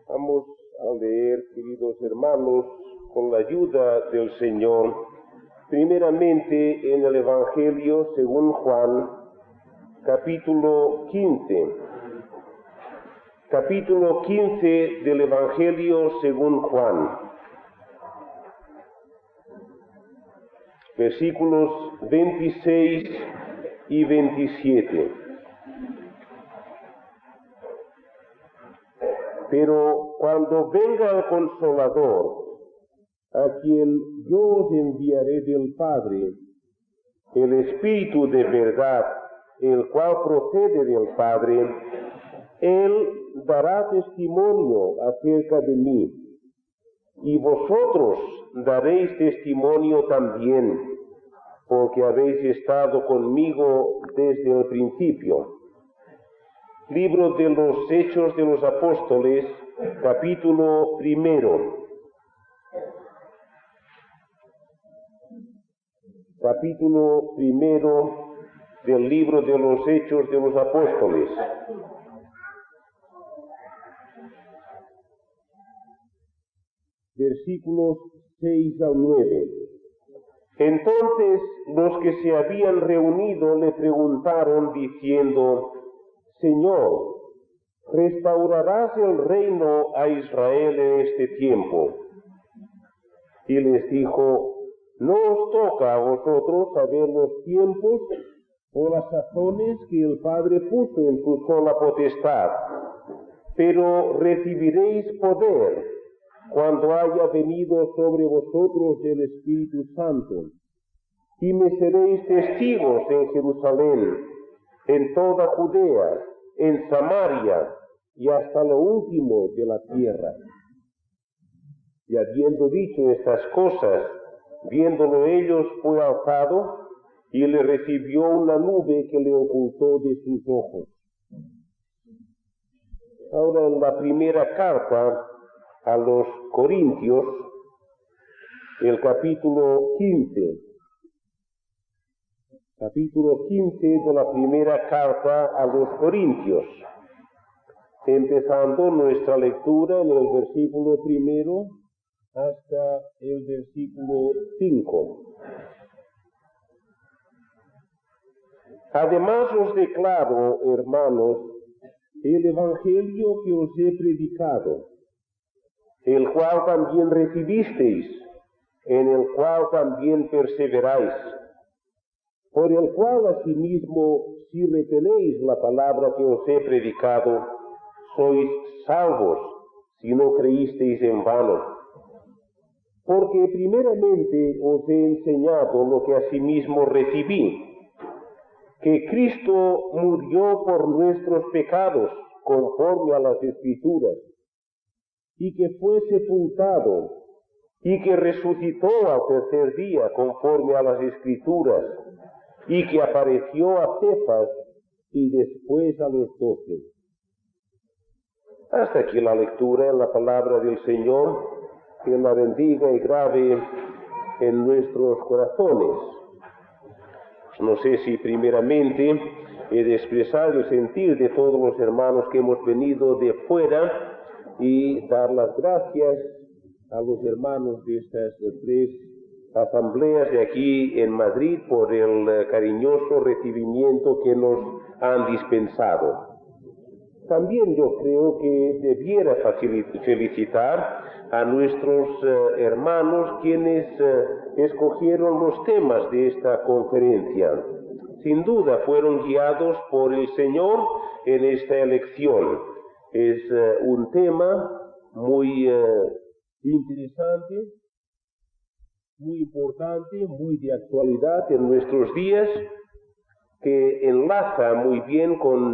Vamos a leer, queridos hermanos, con la ayuda del Señor, primeramente en el Evangelio según Juan, capítulo 15. Capítulo 15 del Evangelio según Juan. Versículos 26 y 27. Pero cuando venga el Consolador, a quien yo os enviaré del Padre, el Espíritu de verdad, el cual procede del Padre, Él dará testimonio acerca de mí, y vosotros daréis testimonio también, porque habéis estado conmigo desde el principio. Libro de los Hechos de los Apóstoles, capítulo 1. Capítulo 1 del libro de los Hechos de los Apóstoles. Versículos 6 al 9. Entonces los que se habían reunido le preguntaron diciendo: Señor, ¿restaurarás el reino a Israel en este tiempo? Y les dijo: no os toca a vosotros saber los tiempos o las sazones que el Padre puso en su sola potestad, pero recibiréis poder cuando haya venido sobre vosotros el Espíritu Santo, y me seréis testigos en Jerusalén, en toda Judea, en Samaria y hasta lo último de la tierra. Y habiendo dicho estas cosas, viéndolo ellos, fue alzado y le recibió una nube que le ocultó de sus ojos. Ahora en la primera carta a los Corintios, el capítulo 15. Capítulo 15 de la primera carta a los Corintios, empezando nuestra lectura en el versículo 1 hasta el versículo 5. Además os declaro, hermanos, el evangelio que os he predicado, el cual también recibisteis, en el cual también perseveráis, por el cual asimismo, si retenéis la palabra que os he predicado, sois salvos, si no creísteis en vano. Porque primeramente os he enseñado lo que asimismo recibí, que Cristo murió por nuestros pecados, conforme a las Escrituras, y que fue sepultado, y que resucitó al tercer día, conforme a las Escrituras, y que apareció a Cefas y después a los 12. Hasta aquí la lectura en la palabra del Señor, que la bendiga y grave en nuestros corazones. No sé si primeramente he de expresar el sentir de todos los hermanos que hemos venido de fuera y dar las gracias a los hermanos de estas tres asambleas de aquí en Madrid por el cariñoso recibimiento que nos han dispensado. También yo creo que debiera felicitar a nuestros hermanos quienes escogieron los temas de esta conferencia. Sin duda fueron guiados por el Señor en esta elección. Es un tema muy interesante, muy importante, muy de actualidad en nuestros días, que enlaza muy bien con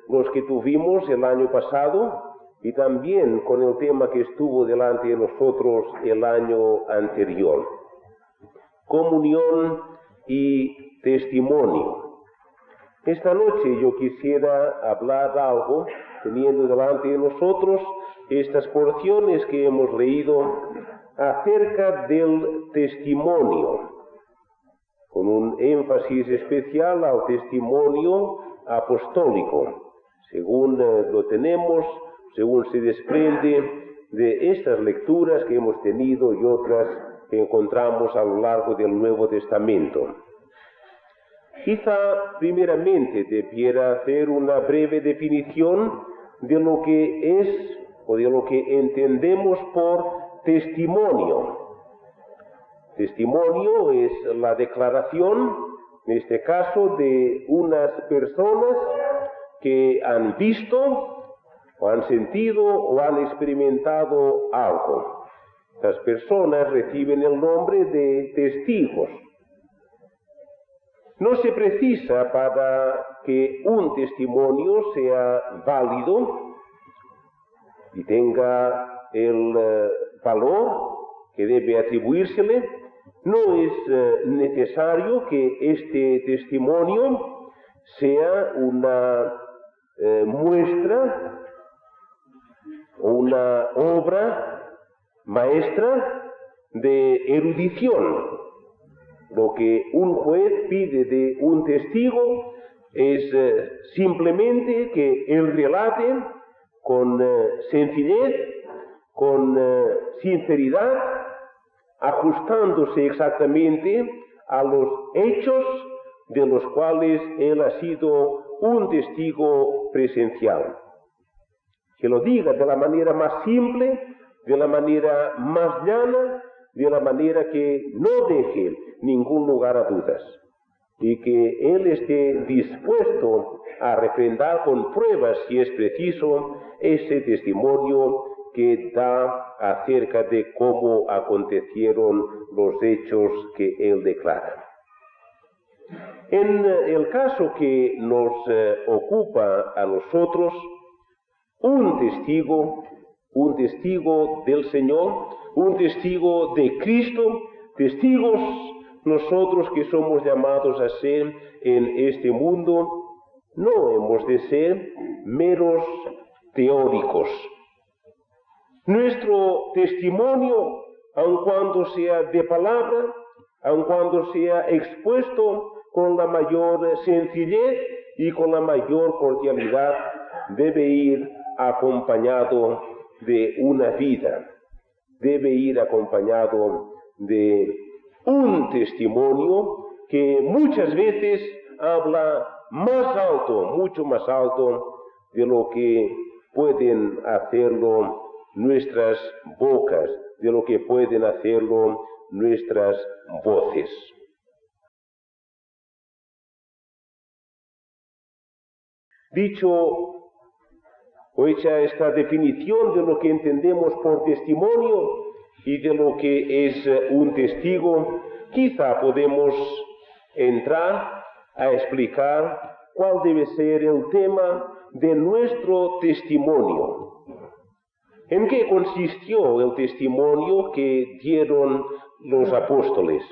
los que tuvimos el año pasado y también con el tema que estuvo delante de nosotros el año anterior. Comunión y testimonio. Esta noche yo quisiera hablar algo, teniendo delante de nosotros estas porciones que hemos leído, acerca del testimonio, con un énfasis especial al testimonio apostólico. Según lo tenemos según se desprende de estas lecturas que hemos tenido y otras que encontramos a lo largo del Nuevo Testamento. Quizá primeramente debiera hacer una breve definición de lo que es o de lo que entendemos por testimonio. Testimonio es la declaración, en este caso, de unas personas que han visto o han sentido o han experimentado algo. Estas personas reciben el nombre de testigos. No se precisa para que un testimonio sea válido y tenga el valor que debe atribuírsele, no es necesario que este testimonio sea una muestra o una obra maestra de erudición. Lo que un juez pide de un testigo es simplemente que él relate con sencillez, con sinceridad, ajustándose exactamente a los hechos de los cuales él ha sido un testigo presencial. Que lo diga de la manera más simple, de la manera más llana, de la manera que no deje ningún lugar a dudas, y que él esté dispuesto a refrendar con pruebas, si es preciso, ese testimonio que da acerca de cómo acontecieron los hechos que él declara. En el caso que nos ocupa a nosotros, un testigo del Señor, un testigo de Cristo, testigos nosotros que somos llamados a ser en este mundo, no hemos de ser meros teóricos. Nuestro testimonio, aun cuando sea de palabra, aun cuando sea expuesto con la mayor sencillez y con la mayor cordialidad, debe ir acompañado de una vida, debe ir acompañado de un testimonio que muchas veces habla más alto, mucho más alto de lo que pueden hacerlo nuestras bocas, de lo que pueden hacerlo nuestras voces. Dicho o hecha esta definición de lo que entendemos por testimonio y de lo que es un testigo, quizá podemos entrar a explicar cuál debe ser el tema de nuestro testimonio. ¿En qué consistió el testimonio que dieron los apóstoles?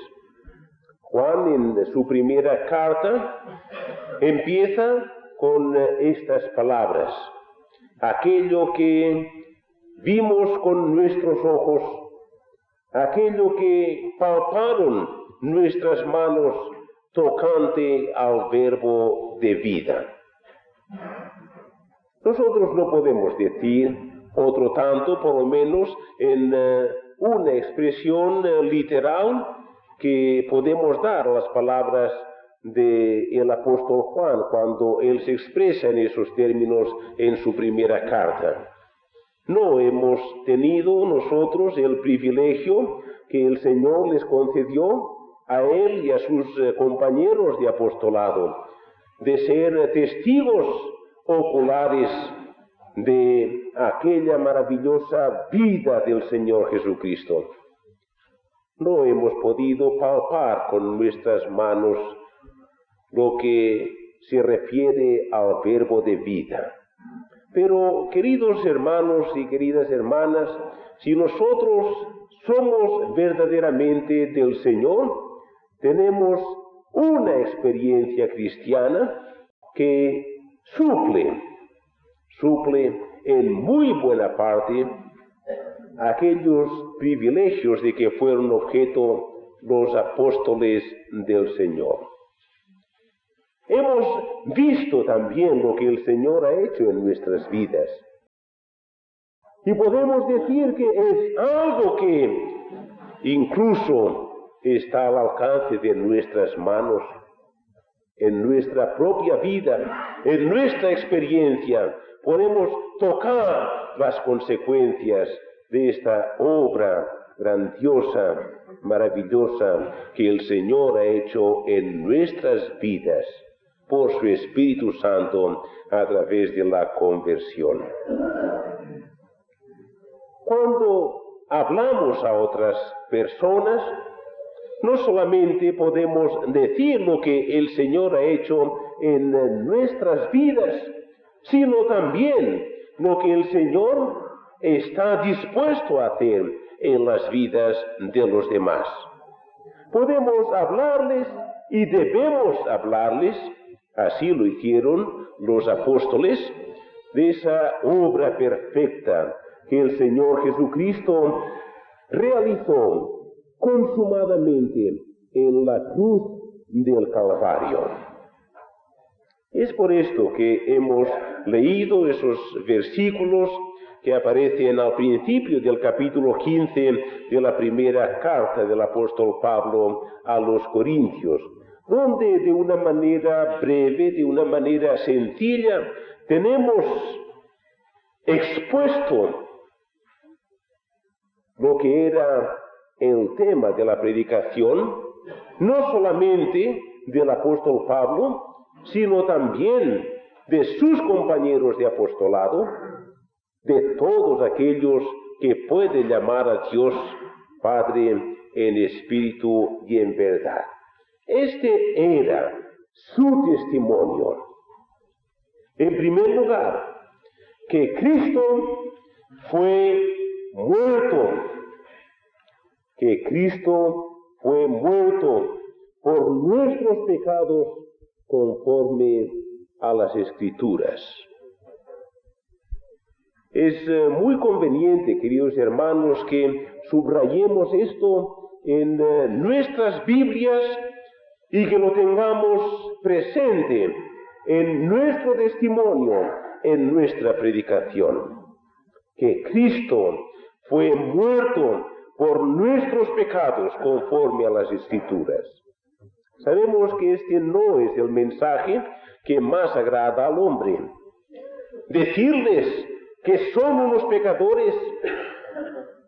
Juan, en su primera carta, empieza con estas palabras: aquello que vimos con nuestros ojos, aquello que palparon nuestras manos tocante al verbo de vida. Nosotros no podemos decir otro tanto, por lo menos en una expresión literal que podemos dar a las palabras del apóstol Juan cuando él se expresa en esos términos en su primera carta. No hemos tenido nosotros el privilegio que el Señor les concedió a él y a sus compañeros de apostolado de ser testigos oculares de aquella maravillosa vida del Señor Jesucristo. No hemos podido palpar con nuestras manos lo que se refiere al verbo de vida. Pero, queridos hermanos y queridas hermanas, si nosotros somos verdaderamente del Señor, tenemos una experiencia cristiana que suple en muy buena parte aquellos privilegios de que fueron objeto los apóstoles del Señor. Hemos visto también lo que el Señor ha hecho en nuestras vidas. Y podemos decir que es algo que incluso está al alcance de nuestras manos, en nuestra propia vida, en nuestra experiencia. Podemos tocar las consecuencias de esta obra grandiosa, maravillosa que el Señor ha hecho en nuestras vidas por su Espíritu Santo a través de la conversión. Cuando hablamos a otras personas, no solamente podemos decir lo que el Señor ha hecho en nuestras vidas, sino también lo que el Señor está dispuesto a hacer en las vidas de los demás. Podemos hablarles y debemos hablarles, así lo hicieron los apóstoles, de esa obra perfecta que el Señor Jesucristo realizó consumadamente en la cruz del Calvario. Es por esto que hemos leído esos versículos que aparecen al principio del capítulo 15 de la primera carta del apóstol Pablo a los Corintios, donde de una manera breve, de una manera sencilla, tenemos expuesto lo que era el tema de la predicación, no solamente del apóstol Pablo, sino también de sus compañeros de apostolado, de todos aquellos que pueden llamar a Dios Padre en espíritu y en verdad. Este era su testimonio. En primer lugar, que Cristo fue muerto, que Cristo fue muerto por nuestros pecados conforme a las Escrituras. Es muy conveniente, queridos hermanos, que subrayemos esto en nuestras Biblias y que lo tengamos presente en nuestro testimonio, en nuestra predicación. Que Cristo fue muerto por nuestros pecados conforme a las Escrituras. Sabemos que este no es el mensaje que más agrada al hombre. Decirles que son unos pecadores,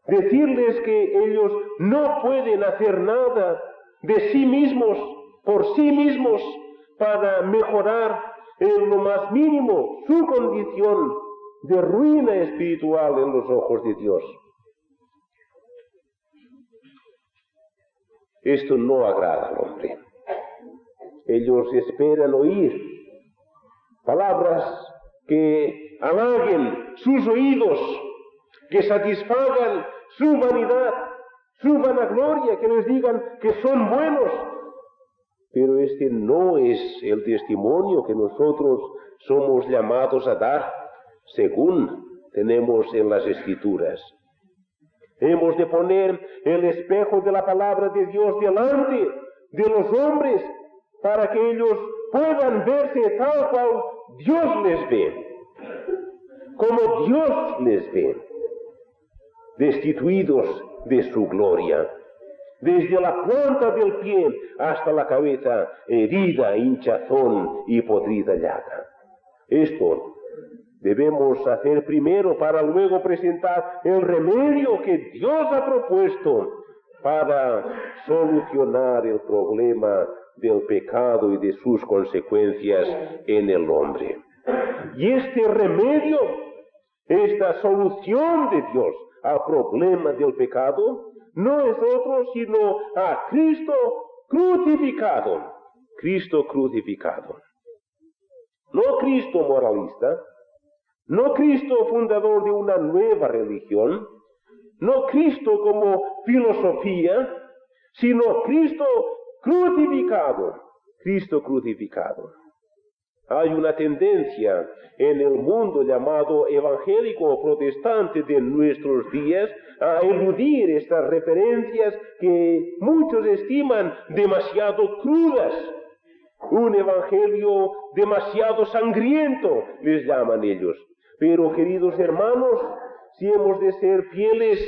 decirles que ellos no pueden hacer nada de sí mismos, por sí mismos, para mejorar en lo más mínimo su condición de ruina espiritual en los ojos de Dios. Esto no agrada al hombre. Ellos esperan oír palabras que halaguen sus oídos, que satisfagan su vanidad, su vanagloria, que les digan que son buenos. Pero este no es el testimonio que nosotros somos llamados a dar, según tenemos en las Escrituras. Hemos de poner el espejo de la palabra de Dios delante de los hombres para que ellos puedan verse tal cual Dios les ve, como Dios les ve, destituidos de su gloria, desde la planta del pie hasta la cabeza, herida, hinchazón y podrida llaga. Esto debemos hacer primero para luego presentar el remedio que Dios ha propuesto para solucionar el problema del pecado y de sus consecuencias en el hombre. Y este remedio, esta solución de Dios al problema del pecado, no es otro sino a Cristo crucificado. Cristo crucificado. No Cristo moralista, no Cristo fundador de una nueva religión, no Cristo como filosofía, sino Cristo crucificado. Cristo crucificado. Hay una tendencia en el mundo llamado evangélico o protestante de nuestros días a eludir estas referencias que muchos estiman demasiado crudas. Un evangelio demasiado sangriento, les llaman ellos. Pero, queridos hermanos, si hemos de ser fieles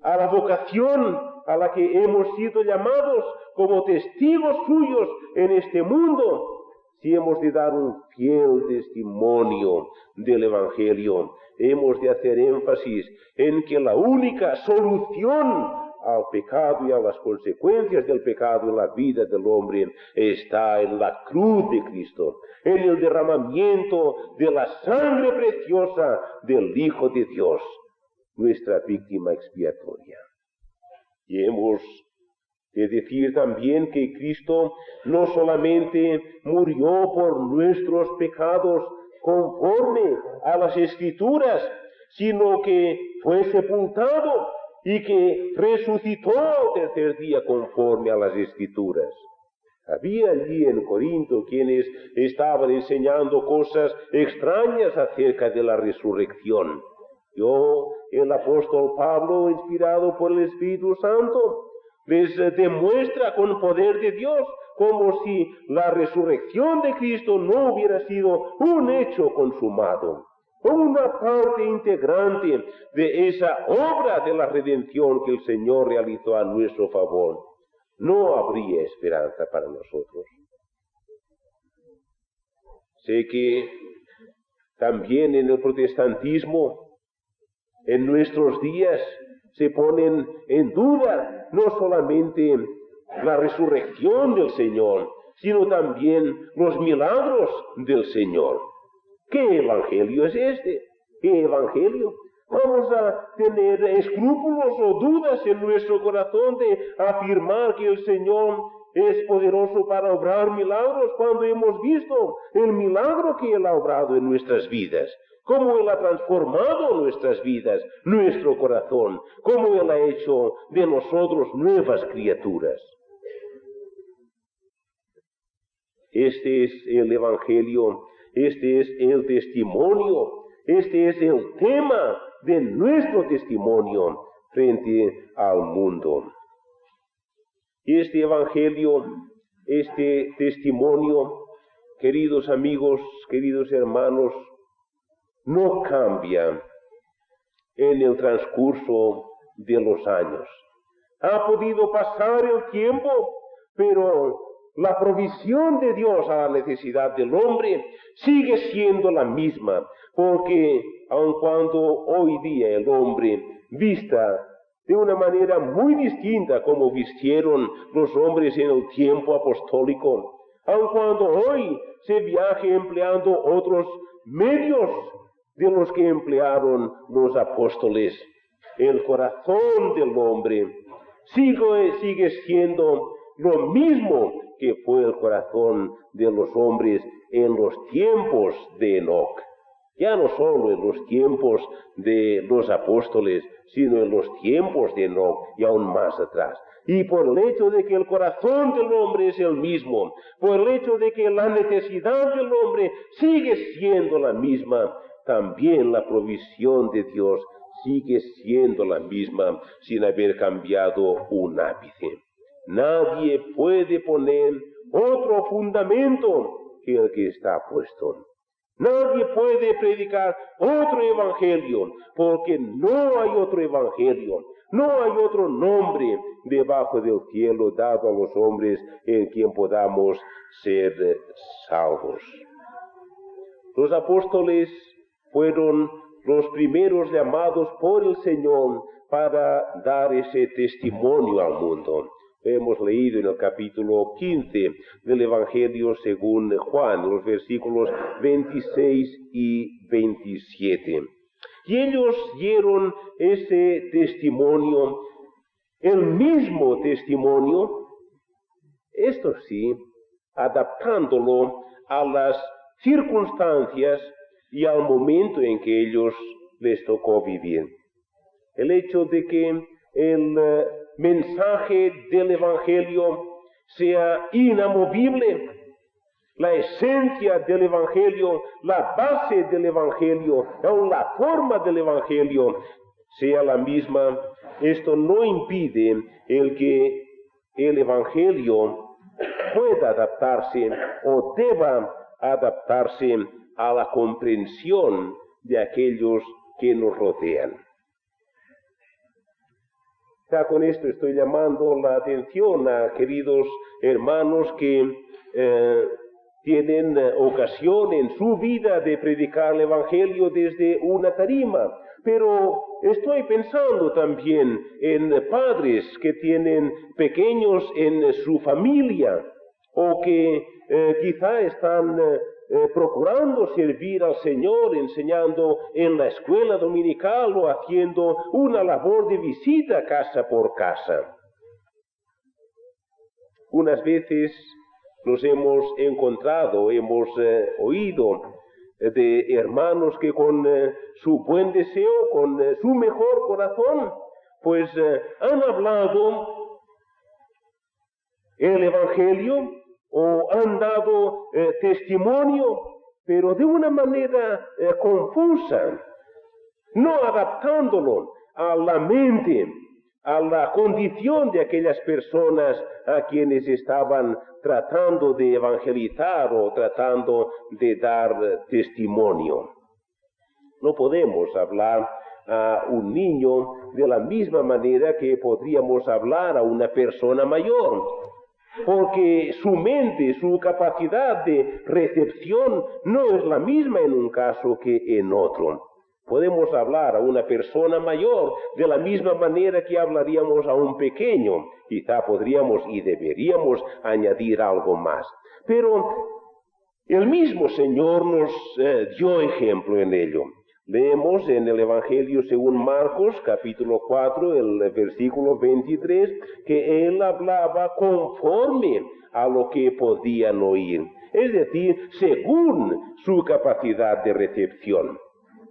a la vocación a la que hemos sido llamados como testigos suyos en este mundo, si hemos de dar un fiel testimonio del Evangelio, hemos de hacer énfasis en que la única solución al pecado y a las consecuencias del pecado en la vida del hombre está en la cruz de Cristo, en el derramamiento de la sangre preciosa del Hijo de Dios, nuestra víctima expiatoria. Y hemos de decir también que Cristo no solamente murió por nuestros pecados conforme a las Escrituras, sino que fue sepultado y que resucitó al tercer día conforme a las Escrituras. Había allí en Corinto quienes estaban enseñando cosas extrañas acerca de la resurrección. El apóstol Pablo, inspirado por el Espíritu Santo, les demuestra con poder de Dios como si la resurrección de Cristo no hubiera sido un hecho consumado, una parte integrante de esa obra de la redención que el Señor realizó a nuestro favor. No habría esperanza para nosotros. Sé que también en el protestantismo, en nuestros días, se ponen en duda no solamente la resurrección del Señor, sino también los milagros del Señor. ¿Qué evangelio es este? ¿Qué evangelio? Vamos a tener escrúpulos o dudas en nuestro corazón de afirmar que el Señor es poderoso para obrar milagros cuando hemos visto el milagro que Él ha obrado en nuestras vidas, cómo Él ha transformado nuestras vidas, nuestro corazón, cómo Él ha hecho de nosotros nuevas criaturas. Este es el evangelio, este es el testimonio, este es el tema de nuestro testimonio frente al mundo. Este evangelio, este testimonio, queridos amigos, queridos hermanos, no cambia en el transcurso de los años. Ha podido pasar el tiempo, pero la provisión de Dios a la necesidad del hombre sigue siendo la misma, porque aun cuando hoy día el hombre vista de una manera muy distinta como vistieron los hombres en el tiempo apostólico, aun cuando hoy se viaje empleando otros medios de los que emplearon los apóstoles, el corazón del hombre sigue siendo lo mismo que fue el corazón de los hombres en los tiempos de Enoc. Ya no solo en los tiempos de los apóstoles, sino en los tiempos de Enoc y aún más atrás. Y por el hecho de que el corazón del hombre es el mismo, por el hecho de que la necesidad del hombre sigue siendo la misma, también la provisión de Dios sigue siendo la misma sin haber cambiado un ápice. Nadie puede poner otro fundamento que el que está puesto. Nadie puede predicar otro evangelio, porque no hay otro evangelio, no hay otro nombre debajo del cielo dado a los hombres en quien podamos ser salvos. Los apóstoles fueron los primeros llamados por el Señor para dar ese testimonio al mundo. Hemos leído en el capítulo 15 del Evangelio según Juan, los versículos 26 y 27. Y ellos dieron ese testimonio, el mismo testimonio, esto sí, adaptándolo a las circunstancias y al momento en que ellos les tocó vivir. El hecho de que el mensaje del Evangelio sea inamovible, la esencia del Evangelio, la base del Evangelio, aun la forma del Evangelio sea la misma, esto no impide el que el Evangelio pueda adaptarse o deba adaptarse a la comprensión de aquellos que nos rodean. Ya con esto estoy llamando la atención a queridos hermanos que tienen ocasión en su vida de predicar el Evangelio desde una tarima. Pero estoy pensando también en padres que tienen pequeños en su familia o que quizá están procurando servir al Señor, enseñando en la escuela dominical o haciendo una labor de visita casa por casa. Unas veces nos hemos encontrado, hemos oído de hermanos que con su buen deseo, con su mejor corazón, pues han hablado el Evangelio o han dado testimonio, pero de una manera confusa, no adaptándolo a la mente, a la condición de aquellas personas a quienes estaban tratando de evangelizar o tratando de dar testimonio. No podemos hablar a un niño de la misma manera que podríamos hablar a una persona mayor, porque su mente, su capacidad de recepción no es la misma en un caso que en otro. Podemos hablar a una persona mayor de la misma manera que hablaríamos a un pequeño. Quizá podríamos y deberíamos añadir algo más. Pero el mismo Señor nos dio ejemplo en ello. Leemos en el Evangelio según Marcos, capítulo 4, el versículo 23, que Él hablaba conforme a lo que podían oír, es decir, según su capacidad de recepción.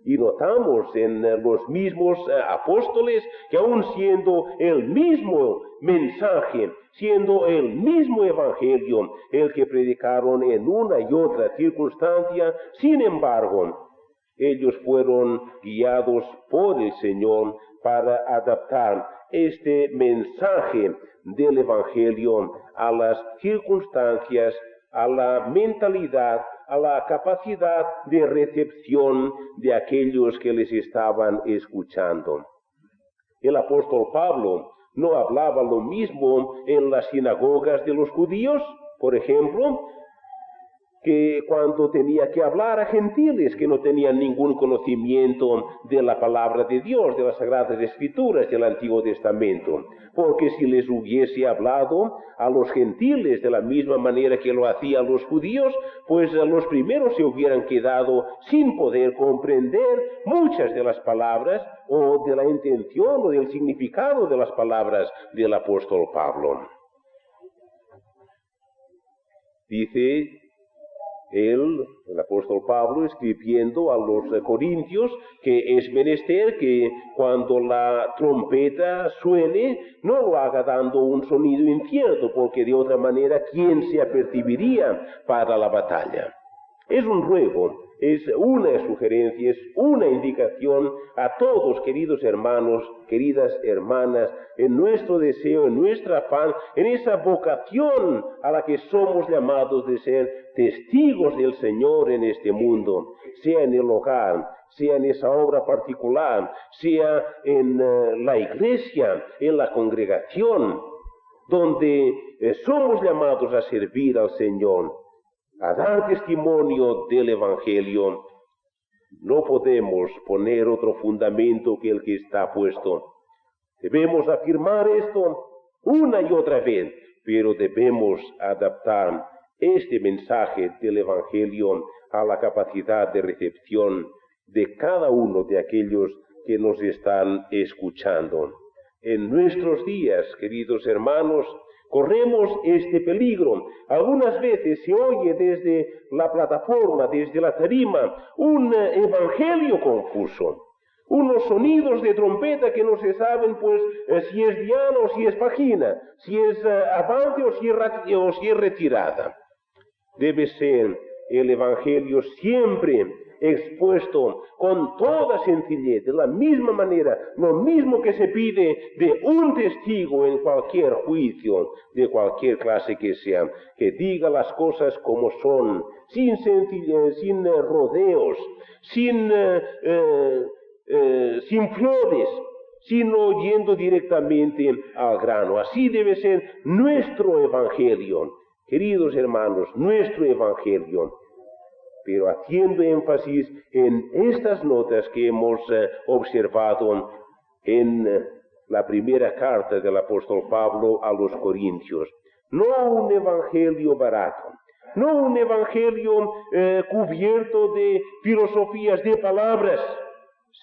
Y notamos en los mismos apóstoles que aun siendo el mismo mensaje, siendo el mismo evangelio, el que predicaron en una y otra circunstancia, sin embargo, ellos fueron guiados por el Señor para adaptar este mensaje del evangelio a las circunstancias, a la mentalidad, a la capacidad de recepción de aquellos que les estaban escuchando. El apóstol Pablo no hablaba lo mismo en las sinagogas de los judíos, por ejemplo, que cuando tenía que hablar a gentiles que no tenían ningún conocimiento de la palabra de Dios, de las Sagradas Escrituras del Antiguo Testamento. Porque si les hubiese hablado a los gentiles de la misma manera que lo hacían los judíos, pues los primeros se hubieran quedado sin poder comprender muchas de las palabras o de la intención o del significado de las palabras del apóstol Pablo. Dice el apóstol Pablo, escribiendo a los corintios, que es menester que cuando la trompeta suene, no lo haga dando un sonido incierto, porque de otra manera, ¿quién se apercibiría para la batalla? Es un ruego, es una sugerencia, es una indicación a todos, queridos hermanos, queridas hermanas, en nuestro deseo, en nuestra afán, en esa vocación a la que somos llamados de ser testigos del Señor en este mundo, sea en el hogar, sea en esa obra particular, sea en la iglesia, en la congregación, donde somos llamados a servir al Señor, a dar testimonio del Evangelio. No podemos poner otro fundamento que el que está puesto. Debemos afirmar esto una y otra vez, pero debemos adaptar este mensaje del Evangelio a la capacidad de recepción de cada uno de aquellos que nos están escuchando. En nuestros días, queridos hermanos, corremos este peligro. Algunas veces se oye desde la plataforma, desde la tarima, un evangelio confuso. Unos sonidos de trompeta que no se saben, pues, si es diana o si es pagina, si es avance o si es retirada. Debe ser el evangelio siempre expuesto con toda sencillez, de la misma manera, lo mismo que se pide de un testigo en cualquier juicio, de cualquier clase que sea, que diga las cosas como son, sin rodeos, sin flores, sino yendo directamente al grano. Así debe ser nuestro evangelio, queridos hermanos, nuestro evangelio. Pero haciendo énfasis en estas notas que hemos observado en la primera carta del apóstol Pablo a los Corintios. No un evangelio barato, no un evangelio cubierto de filosofías, de palabras,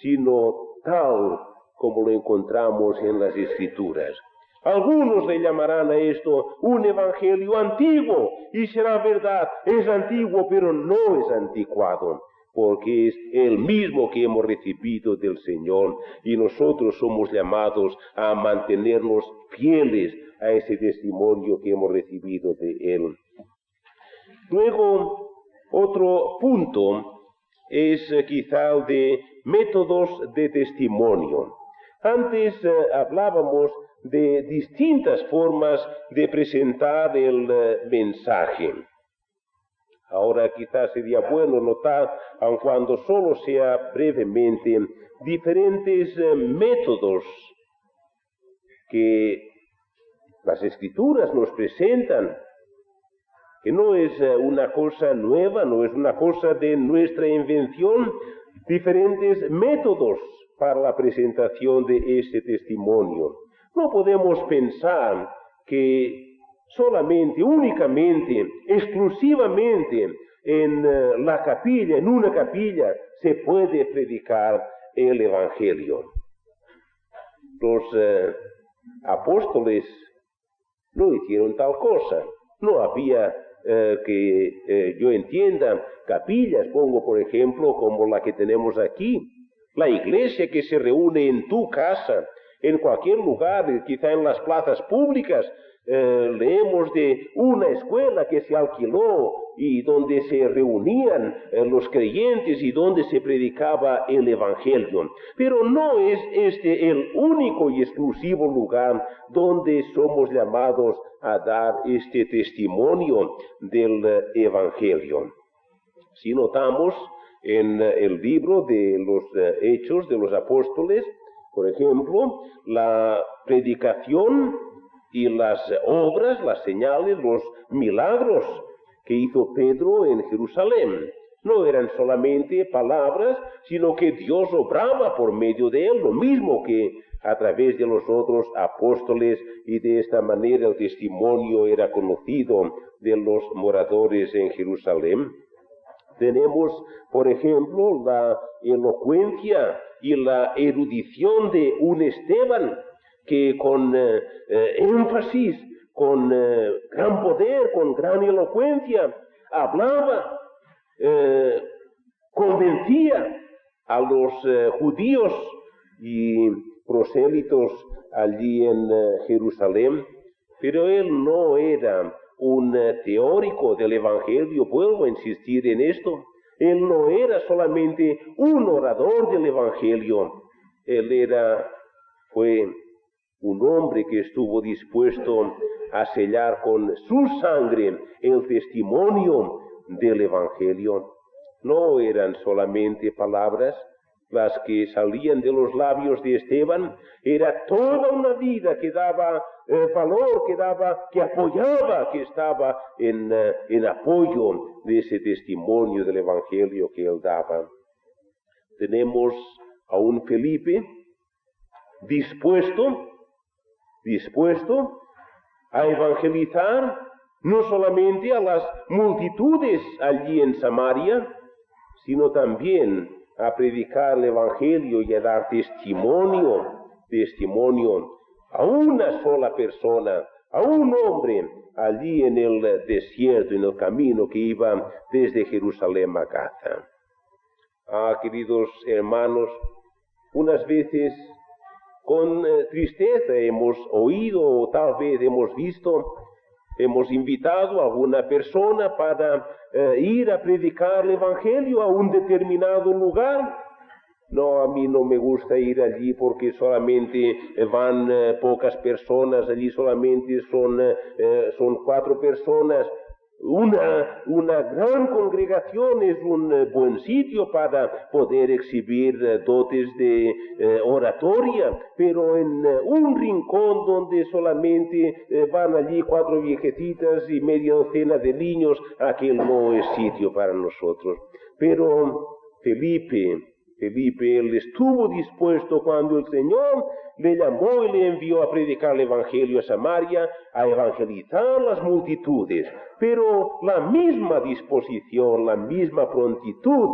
sino tal como lo encontramos en las Escrituras. Algunos le llamarán a esto un evangelio antiguo, y será verdad, es antiguo, pero no es anticuado, porque es el mismo que hemos recibido del Señor, y nosotros somos llamados a mantenernos fieles a ese testimonio que hemos recibido de Él. Luego, otro punto es quizá el de métodos de testimonio. Antes hablábamos de distintas formas de presentar el mensaje. Ahora quizás sería bueno notar, aun cuando solo sea brevemente, diferentes métodos que las Escrituras nos presentan, que no es una cosa nueva, no es una cosa de nuestra invención, diferentes métodos para la presentación de este testimonio. No podemos pensar que solamente, únicamente, exclusivamente en la capilla, en una capilla, se puede predicar el Evangelio. Los apóstoles no hicieron tal cosa. No había que yo entienda capillas, pongo por ejemplo como la que tenemos aquí, la iglesia que se reúne en tu casa, en cualquier lugar, quizá en las plazas públicas. Leemos de una escuela que se alquiló y donde se reunían los creyentes y donde se predicaba el Evangelio. Pero no es este el único y exclusivo lugar donde somos llamados a dar este testimonio del Evangelio. Si notamos en el libro de los Hechos de los Apóstoles, por ejemplo, la predicación y las obras, las señales, los milagros que hizo Pedro en Jerusalén. No eran solamente palabras, sino que Dios obraba por medio de él, lo mismo que a través de los otros apóstoles, y de esta manera el testimonio era conocido de los moradores en Jerusalén. Tenemos, por ejemplo, la elocuencia y la erudición de un Esteban, que con énfasis, con gran poder, con gran elocuencia, hablaba, convencía a los judíos y prosélitos allí en Jerusalén, pero él no era un teórico del Evangelio, vuelvo a insistir en esto. Él no era solamente un orador del Evangelio, él fue un hombre que estuvo dispuesto a sellar con su sangre el testimonio del Evangelio. No eran solamente palabras las que salían de los labios de Esteban, era toda una vida que daba valor, que apoyaba, que estaba en apoyo de ese testimonio del Evangelio que él daba. Tenemos a un Felipe dispuesto a evangelizar no solamente a las multitudes allí en Samaria, sino también a predicar el Evangelio y a dar testimonio a una sola persona, a un hombre allí en el desierto, en el camino que iba desde Jerusalén a Gaza. Queridos hermanos, unas veces con tristeza hemos oído o tal vez hemos visto, hemos invitado a alguna persona para ir a predicar el Evangelio a un determinado lugar. No, a mí no me gusta ir allí porque solamente van pocas personas, allí solamente son 4 personas. Una gran congregación es un buen sitio para poder exhibir dotes de oratoria, pero en un rincón donde solamente van allí 4 viejecitas y media docena de niños, aquel no es sitio para nosotros. Pero Felipe, él estuvo dispuesto cuando el Señor le llamó y le envió a predicar el Evangelio a Samaria, a evangelizar las multitudes. Pero la misma disposición, la misma prontitud,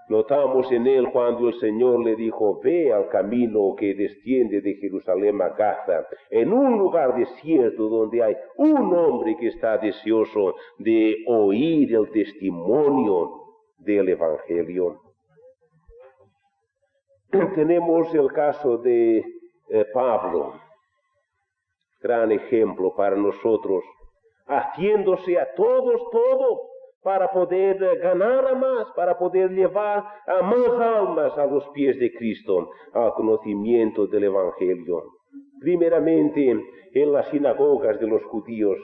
notamos en él cuando el Señor le dijo: ve al camino que desciende de Jerusalén a Gaza, en un lugar desierto donde hay un hombre que está deseoso de oír el testimonio del Evangelio. Tenemos el caso de Pablo, gran ejemplo para nosotros, haciéndose a todos todo para poder ganar a más, para poder llevar a más almas a los pies de Cristo, al conocimiento del Evangelio. Primeramente en las sinagogas de los judíos,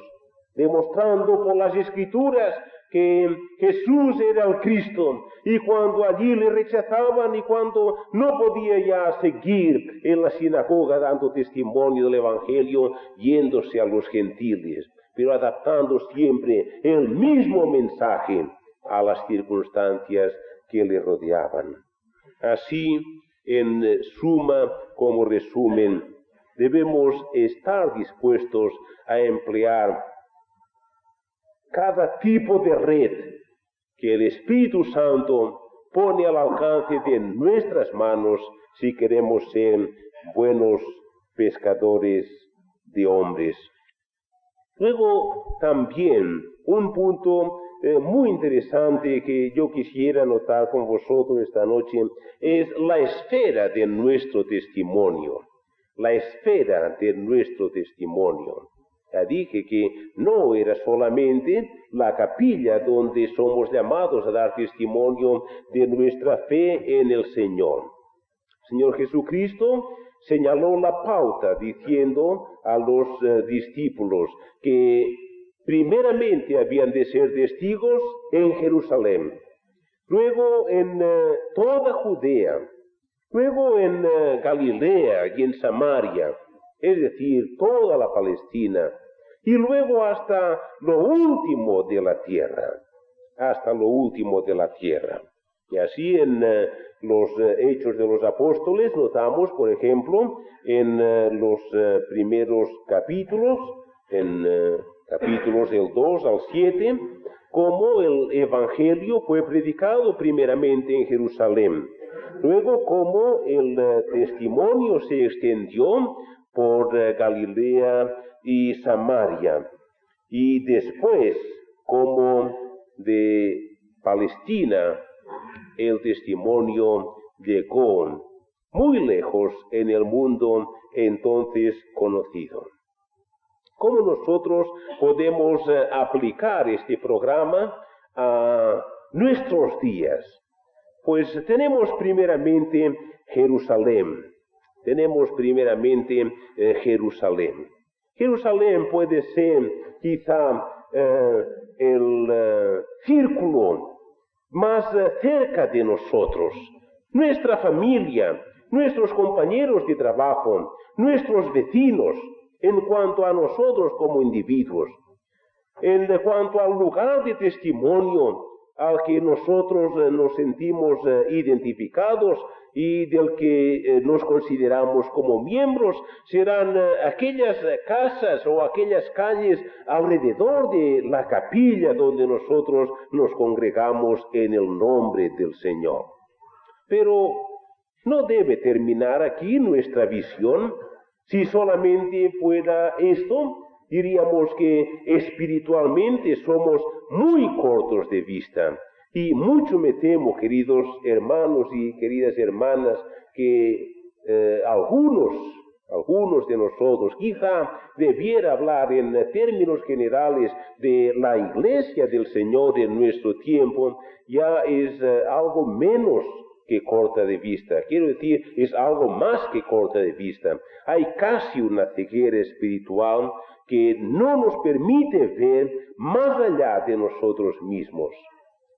demostrando por las Escrituras que Jesús era el Cristo, y cuando allí le rechazaban y cuando no podía ya seguir en la sinagoga dando testimonio del Evangelio, yéndose a los gentiles, pero adaptando siempre el mismo mensaje a las circunstancias que le rodeaban. Así, en suma, como resumen, debemos estar dispuestos a emplear cada tipo de red que el Espíritu Santo pone al alcance de nuestras manos si queremos ser buenos pescadores de hombres. Luego también un punto muy interesante que yo quisiera notar con vosotros esta noche es la esfera de nuestro testimonio. La esfera de nuestro testimonio. Ya dije que no era solamente la capilla donde somos llamados a dar testimonio de nuestra fe en el Señor. El Señor Jesucristo señaló la pauta diciendo a los discípulos que primeramente habían de ser testigos en Jerusalén, luego en toda Judea, luego en Galilea y en Samaria, es decir, toda la Palestina, y luego hasta lo último de la tierra, hasta lo último de la tierra. Y así en los Hechos de los Apóstoles notamos, por ejemplo, en los primeros capítulos, en capítulos del 2 al 7, cómo el Evangelio fue predicado primeramente en Jerusalén, luego cómo el testimonio se extendió por Galilea y Samaria, y después como de Palestina el testimonio llegó muy lejos en el mundo entonces conocido. ¿Cómo nosotros podemos aplicar este programa a nuestros días? Pues tenemos primeramente Jerusalén. Tenemos primeramente Jerusalén. Jerusalén puede ser quizá el círculo más cerca de nosotros, nuestra familia, nuestros compañeros de trabajo, nuestros vecinos, en cuanto a nosotros como individuos, en cuanto al lugar de testimonio al que nosotros nos sentimos identificados y del que nos consideramos como miembros, serán aquellas casas o aquellas calles alrededor de la capilla donde nosotros nos congregamos en el nombre del Señor. Pero no debe terminar aquí nuestra visión. Si solamente fuera esto, diríamos que espiritualmente somos muy cortos de vista. Y mucho me temo, queridos hermanos y queridas hermanas, que algunos de nosotros, quizá debiera hablar en términos generales de la iglesia del Señor en nuestro tiempo, ya es algo menos que corta de vista. Quiero decir, es algo más que corta de vista. Hay casi una ceguera espiritual que no nos permite ver más allá de nosotros mismos.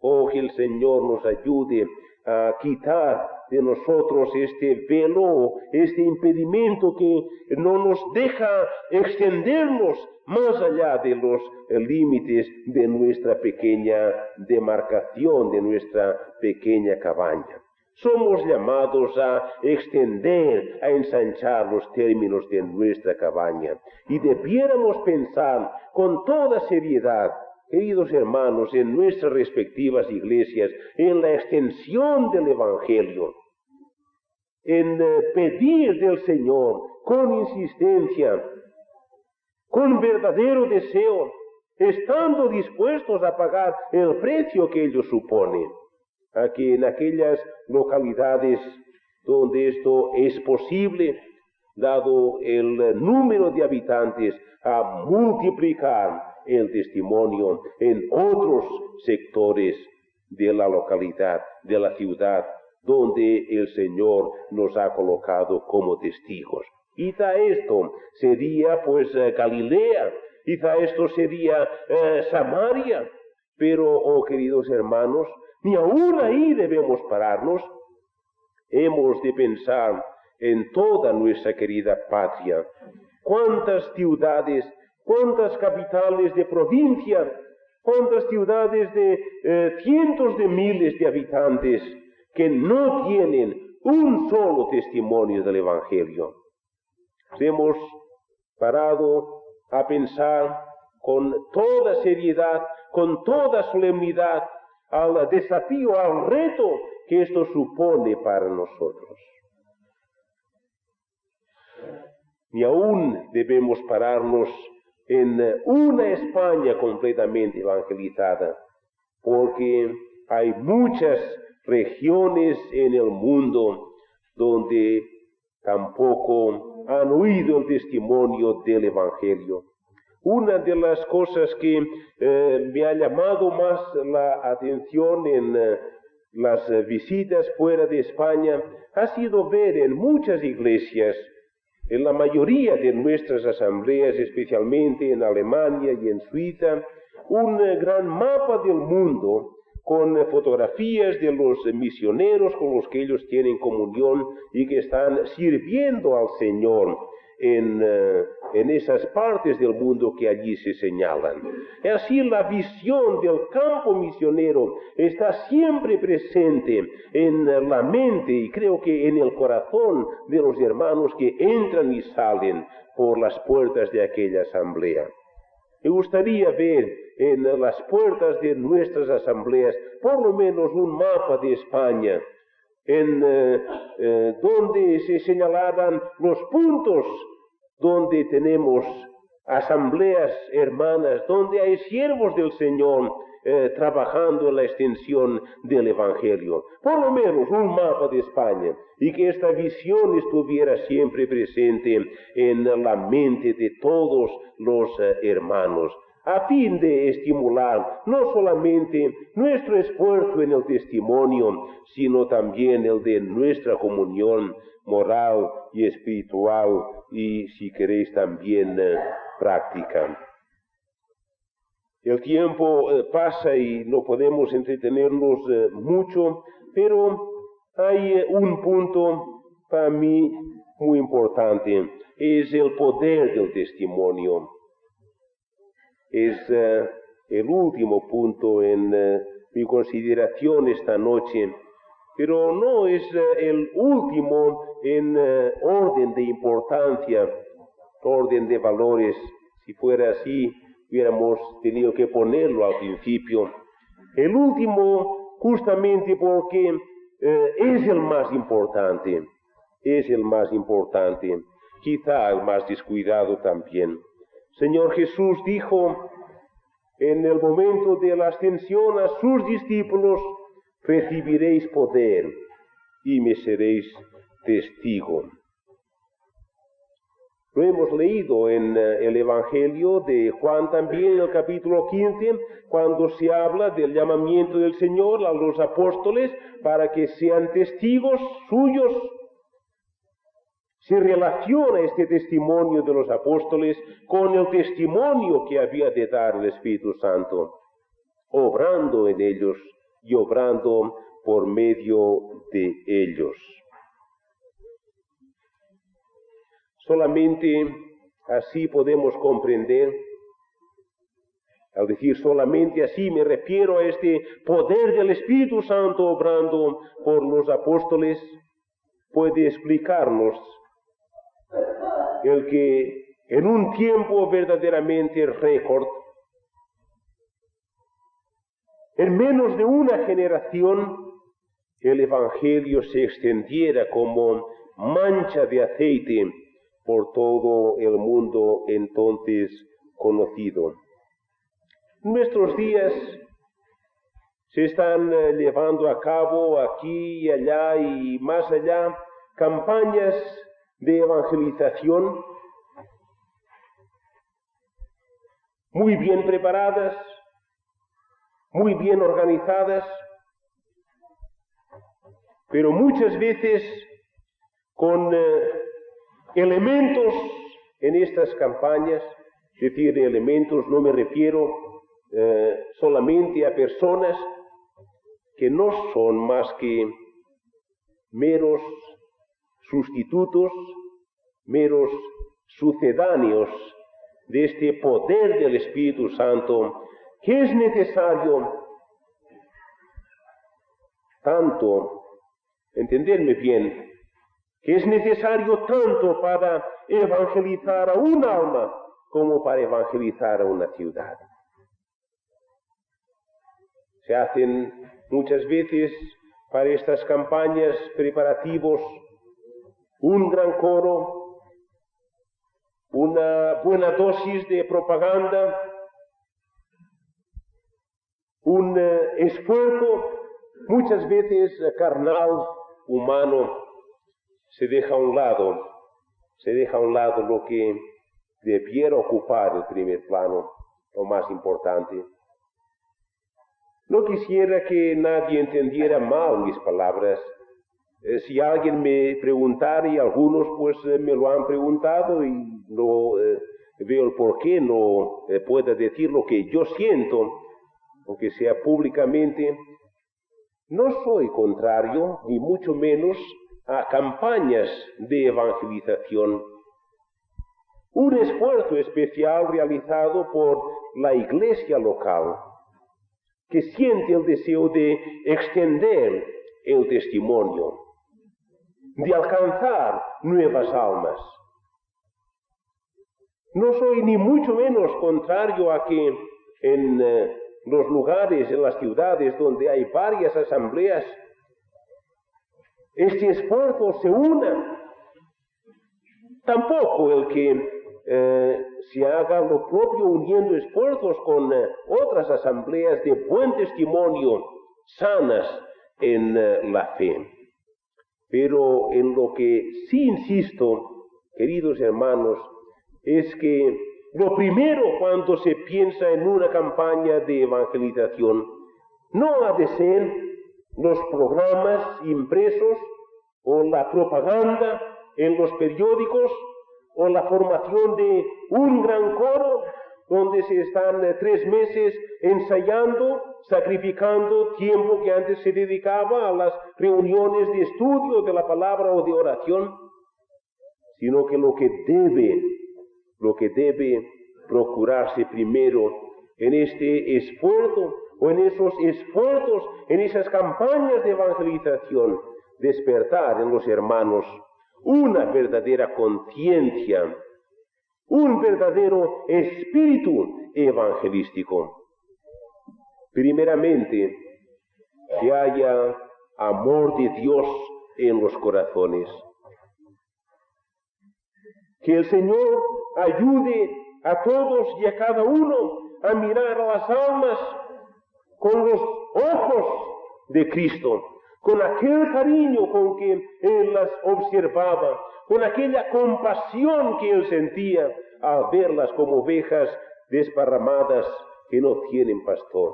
Oh, que el Señor nos ayude a quitar de nosotros este velo, este impedimento que no nos deja extendernos más allá de los límites de nuestra pequeña demarcación, de nuestra pequeña cabaña. Somos llamados a extender, a ensanchar los términos de nuestra cabaña. Y debiéramos pensar con toda seriedad, queridos hermanos, en nuestras respectivas iglesias, en la extensión del Evangelio, en pedir del Señor con insistencia, con verdadero deseo, estando dispuestos a pagar el precio que ello supone, a que en aquellas localidades donde esto es posible, dado el número de habitantes, a multiplicar el testimonio en otros sectores de la localidad, de la ciudad, donde el Señor nos ha colocado como testigos. Quizá esto sería pues Galilea, quizá esto sería Samaria, pero, oh queridos hermanos, ni aún ahí debemos pararnos. Hemos de pensar en toda nuestra querida patria. ¿Cuántas ciudades, cuántas capitales de provincia, cuántas ciudades de cientos de miles de habitantes que no tienen un solo testimonio del Evangelio? Hemos parado a pensar con toda seriedad, con toda solemnidad, al desafío, al reto que esto supone para nosotros. Ni aún debemos pararnos en una España completamente evangelizada, porque hay muchas regiones en el mundo donde tampoco han oído el testimonio del Evangelio. Una de las cosas que me ha llamado más la atención en las visitas fuera de España ha sido ver en muchas iglesias, en la mayoría de nuestras asambleas, especialmente en Alemania y en Suiza, un gran mapa del mundo con fotografías de los misioneros con los que ellos tienen comunión y que están sirviendo al Señor en esas partes del mundo que allí se señalan. Así la visión del campo misionero está siempre presente en la mente y creo que en el corazón de los hermanos que entran y salen por las puertas de aquella asamblea. Me gustaría ver en las puertas de nuestras asambleas por lo menos un mapa de España, en donde se señalaran los puntos donde tenemos asambleas hermanas, donde hay siervos del Señor trabajando en la extensión del Evangelio. Por lo menos un mapa de España, y que esta visión estuviera siempre presente en la mente de todos los hermanos, a fin de estimular no solamente nuestro esfuerzo en el testimonio, sino también el de nuestra comunión moral y espiritual y, si queréis, también práctica. El tiempo pasa y no podemos entretenernos mucho, pero hay un punto para mí muy importante, es el poder del testimonio. Es el último punto en mi consideración esta noche, pero no es el último en orden de importancia, orden de valores. Si fuera así, hubiéramos tenido que ponerlo al principio. El último justamente porque es el más importante, quizá el más descuidado también. Señor Jesús dijo en el momento de la ascensión a sus discípulos: recibiréis poder y me seréis testigo. Lo hemos leído en el Evangelio de Juan también, en el capítulo 15, cuando se habla del llamamiento del Señor a los apóstoles para que sean testigos suyos. se relaciona este testimonio de los apóstoles con el testimonio que había de dar el Espíritu Santo, obrando en ellos y obrando por medio de ellos. Solamente así podemos comprender. Al decir solamente así, me refiero a este poder del Espíritu Santo obrando por los apóstoles, puede explicarnos el que en un tiempo verdaderamente récord, en menos de una generación, el Evangelio se extendiera como mancha de aceite por todo el mundo entonces conocido. En nuestros días se están llevando a cabo aquí y allá y más allá campañas de evangelización muy bien preparadas, muy bien organizadas, pero muchas veces con elementos en estas campañas, es decir, elementos no me refiero solamente a personas que no son más que meros sustitutos, meros sucedáneos de este poder del Espíritu Santo, que es necesario tanto, entenderme bien, que es necesario tanto para evangelizar a un alma como para evangelizar a una ciudad. Se hacen muchas veces para estas campañas preparativos un gran coro, una buena dosis de propaganda, un esfuerzo muchas veces carnal, humano, se deja a un lado lo que debiera ocupar el primer plano, lo más importante. No quisiera que nadie entendiera mal mis palabras. Si alguien me preguntara, y algunos pues me lo han preguntado, y no veo el por qué no pueda decir lo que yo siento, aunque sea públicamente, no soy contrario, ni mucho menos, a campañas de evangelización. Un esfuerzo especial realizado por la iglesia local, que siente el deseo de extender el testimonio, de alcanzar nuevas almas. No soy ni mucho menos contrario a que en los lugares, en las ciudades donde hay varias asambleas, este esfuerzo se una. Tampoco el que se haga lo propio uniendo esfuerzos con otras asambleas de buen testimonio, sanas en la fe. Pero en lo que sí insisto, queridos hermanos, es que lo primero cuando se piensa en una campaña de evangelización no ha de ser los programas impresos o la propaganda en los periódicos o la formación de un gran coro donde se están 3 meses ensayando, sacrificando tiempo que antes se dedicaba a las reuniones de estudio de la palabra o de oración, sino que lo que debe procurarse primero en este esfuerzo o en esos esfuerzos, en esas campañas de evangelización, despertar en los hermanos una verdadera conciencia, un verdadero espíritu evangelístico. Primeramente, que haya amor de Dios en los corazones. Que el Señor ayude a todos y a cada uno a mirar a las almas con los ojos de Cristo, con aquel cariño con que Él las observaba, con aquella compasión que Él sentía al verlas como ovejas desparramadas que no tienen pastor.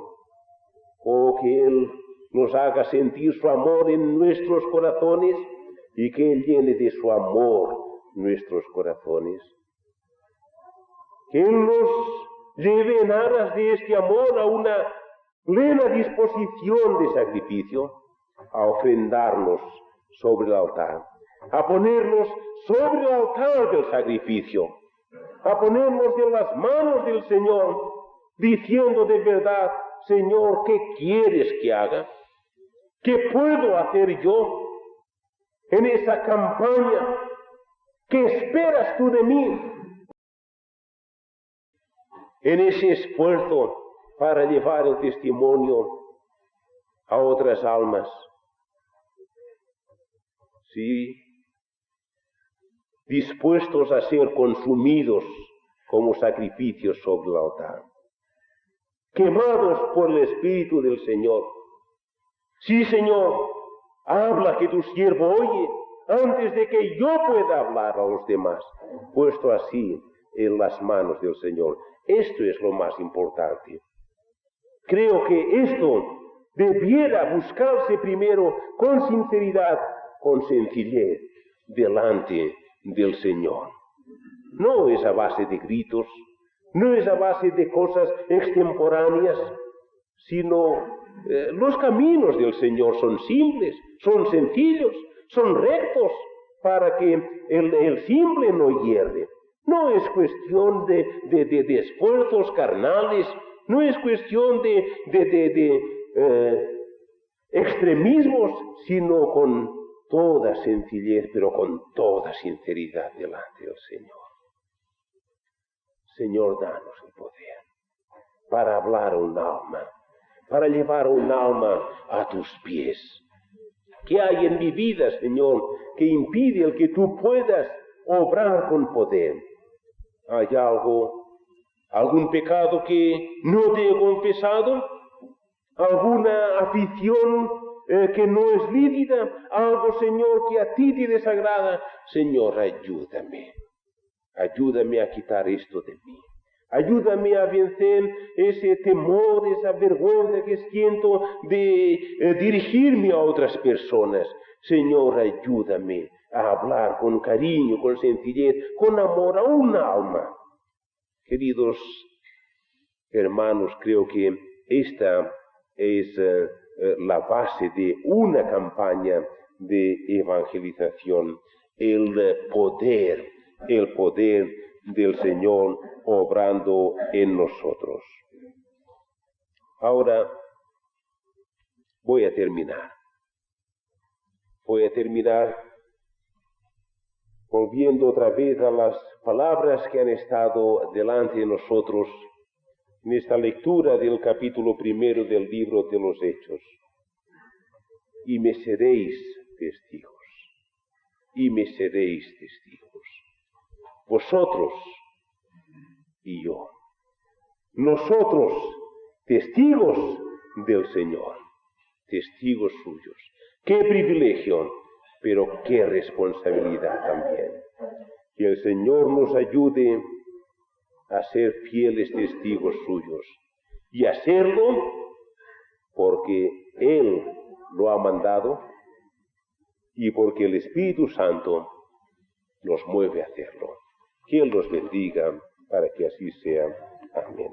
Oh, que Él nos haga sentir su amor en nuestros corazones y que Él llene de su amor nuestros corazones. Que Él nos lleve en aras de este amor a una plena disposición de sacrificio, a ofrendarnos sobre el altar, a ponernos sobre el altar del sacrificio, a ponernos en las manos del Señor, diciendo de verdad: Señor, ¿qué quieres que haga? ¿Qué puedo hacer yo en esa campaña? ¿Qué esperas tú de mí? En ese esfuerzo para llevar el testimonio a otras almas. Sí, dispuestos a ser consumidos como sacrificios sobre el altar, quemados por el Espíritu del Señor. Sí, Señor, habla, que tu siervo oye, antes de que yo pueda hablar a los demás, puesto así en las manos del Señor. Esto es lo más importante. Creo que esto debiera buscarse primero con sinceridad, con sencillez, delante del Señor. No es a base de gritos, no es a base de cosas extemporáneas, sino los caminos del Señor son simples, son sencillos, son rectos, para que el simple no hierre. No es cuestión de esfuerzos carnales, no es cuestión de extremismos, sino con toda sencillez, pero con toda sinceridad delante del Señor. Señor, danos el poder para hablar a un alma, para llevar a un alma a tus pies. ¿Qué hay en mi vida, Señor, que impide el que tú puedas obrar con poder? ¿Hay algún pecado que no te he confesado? ¿Alguna afición que no es lícita? ¿Algo, Señor, que a ti te desagrada? Señor, ayúdame. Ayúdame a quitar esto de mí. Ayúdame a vencer ese temor, esa vergüenza que siento de dirigirme a otras personas. Señor, ayúdame a hablar con cariño, con sencillez, con amor a un alma. Queridos hermanos, creo que esta es la base de una campaña de evangelización, el poder del Señor obrando en nosotros. Ahora voy a terminar volviendo otra vez a las palabras que han estado delante de nosotros en esta lectura del capítulo 1 del libro de los Hechos. Y me seréis testigos. Y me seréis testigos. Vosotros y yo. Nosotros, testigos del Señor. Testigos suyos. ¡Qué privilegio! Pero qué responsabilidad también. Que el Señor nos ayude a ser fieles testigos suyos y a hacerlo porque Él lo ha mandado y porque el Espíritu Santo nos mueve a hacerlo. Que Él los bendiga para que así sea. Amén.